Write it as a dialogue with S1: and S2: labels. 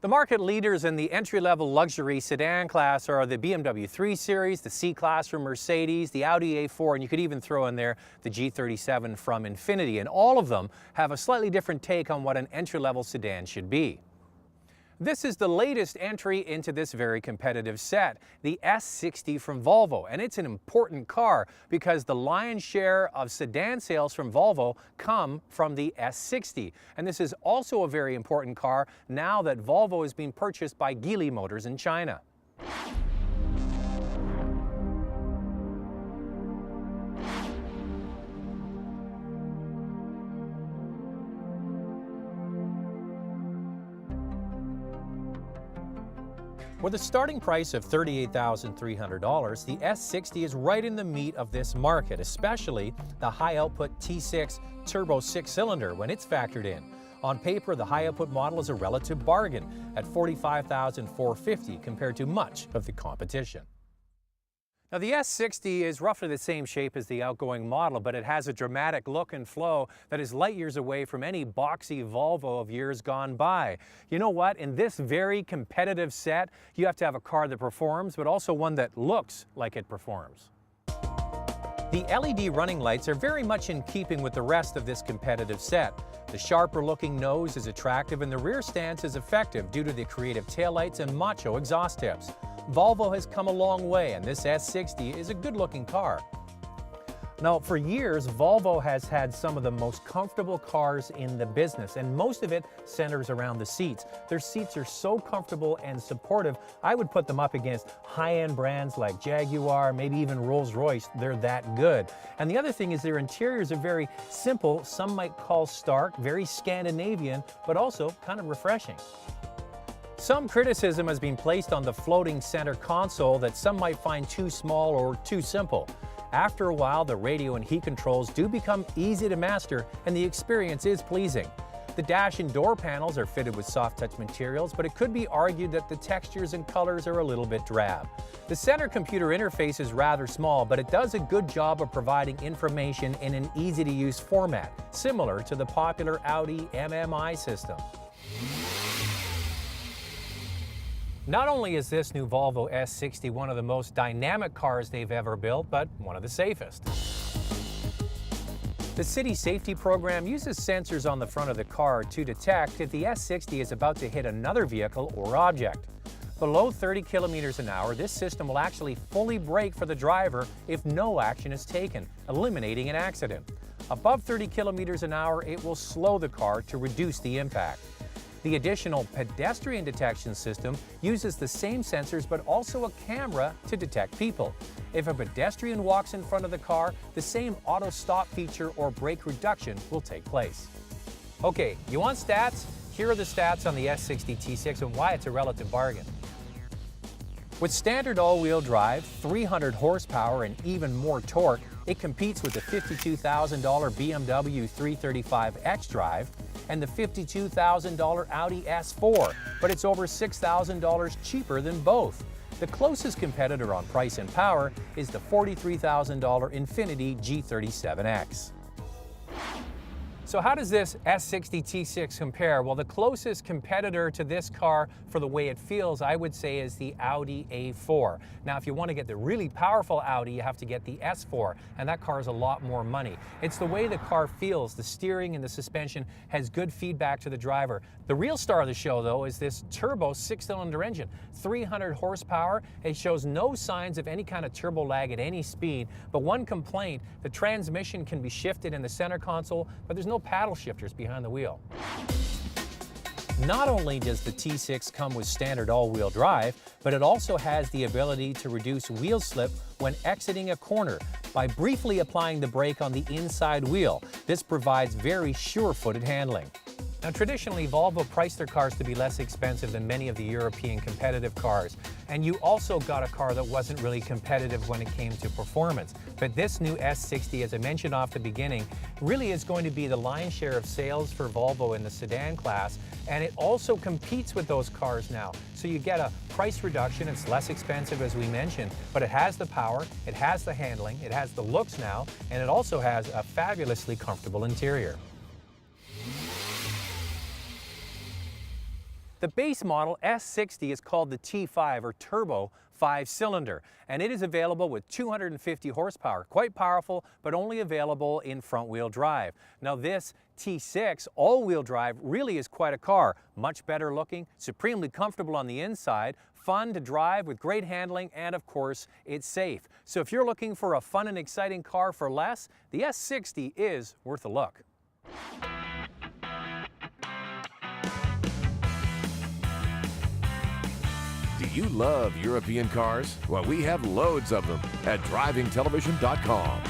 S1: The market leaders in the entry-level luxury sedan class are the BMW 3 Series, the C-Class from Mercedes, the Audi A4, and you could even throw in there the G37 from Infiniti. And all of them have a slightly different take on what an entry-level sedan should be. This is the latest entry into this very competitive set, the S60 from Volvo. And it's an important car because the lion's share of sedan sales from Volvo come from the S60. And this is also a very important car now that Volvo is being purchased by Geely Motors in China. With a starting price of $38,300, the S60 is right in the meat of this market, especially the high-output T6 turbo six-cylinder when it's factored in. On paper, the high-output model is a relative bargain at $45,450 compared to much of the competition. Now, the S60 is roughly the same shape as the outgoing model, but it has a dramatic look and flow that is light years away from any boxy Volvo of years gone by. You know what? In this very competitive set, you have to have a car that performs, but also one that looks like it performs. The LED running lights are very much in keeping with the rest of this competitive set. The sharper-looking nose is attractive and the rear stance is effective due to the creative taillights and macho exhaust tips. Volvo has come a long way, and this S60 is a good-looking car. Now, for years, Volvo has had some of the most comfortable cars in the business, and most of it centers around the seats. Their seats are so comfortable and supportive, I would put them up against high-end brands like Jaguar, maybe even Rolls-Royce. They're that good. And the other thing is their interiors are very simple, some might call stark, very Scandinavian, but also kind of refreshing. Some criticism has been placed on the floating center console that some might find too small or too simple. After a while, the radio and heat controls do become easy to master, and the experience is pleasing. The dash and door panels are fitted with soft touch materials, but it could be argued that the textures and colors are a little bit drab. The center computer interface is rather small, but it does a good job of providing information in an easy-to-use format, similar to the popular Audi MMI system. Not only is this new Volvo S60 one of the most dynamic cars they've ever built, but one of the safest. The city safety program uses sensors on the front of the car to detect if the S60 is about to hit another vehicle or object. Below 30 kilometers an hour, this system will actually fully brake for the driver if no action is taken, eliminating an accident. Above 30 kilometers an hour, it will slow the car to reduce the impact. The additional pedestrian detection system uses the same sensors but also a camera to detect people. If a pedestrian walks in front of the car, the same auto stop feature or brake reduction will take place. Okay, you want stats? Here are the stats on the S60 T6 and why it's a relative bargain. With standard all-wheel drive, 300 horsepower and even more torque, it competes with the $52,000 BMW 335 xDrive and the $52,000 Audi S4, but it's over $6,000 cheaper than both. The closest competitor on price and power is the $43,000 Infiniti G37X. So how does this S60 T6 compare? Well, the closest competitor to this car for the way it feels, I would say, is the Audi A4. Now, if you want to get the really powerful Audi, you have to get the S4, and that car is a lot more money. It's the way the car feels. The steering and the suspension has good feedback to the driver. The real star of the show, though, is this turbo six-cylinder engine. 300 horsepower. It shows no signs of any kind of turbo lag at any speed, but one complaint, the transmission can be shifted in the center console, but there's no paddle shifters behind the wheel. Not only does the T6 come with standard all-wheel drive, but it also has the ability to reduce wheel slip when exiting a corner by briefly applying the brake on the inside wheel. This provides very sure-footed handling. Now, traditionally, Volvo priced their cars to be less expensive than many of the European competitive cars, and you also got a car that wasn't really competitive when it came to performance. But this new S60, as I mentioned off the beginning, really is going to be the lion's share of sales for Volvo in the sedan class, and it also competes with those cars now. So you get a price reduction, it's less expensive as we mentioned, but it has the power, it has the handling, it has the looks now, and it also has a fabulously comfortable interior. The base model S60 is called the T5 or Turbo 5-cylinder, and it is available with 250 horsepower. Quite powerful, but only available in front-wheel drive. Now this T6 all-wheel drive really is quite a car. Much better looking, supremely comfortable on the inside, fun to drive with great handling, and of course, it's safe. So if you're looking for a fun and exciting car for less, the S60 is worth a look.
S2: Do you love European cars? Well, we have loads of them at drivingtelevision.com.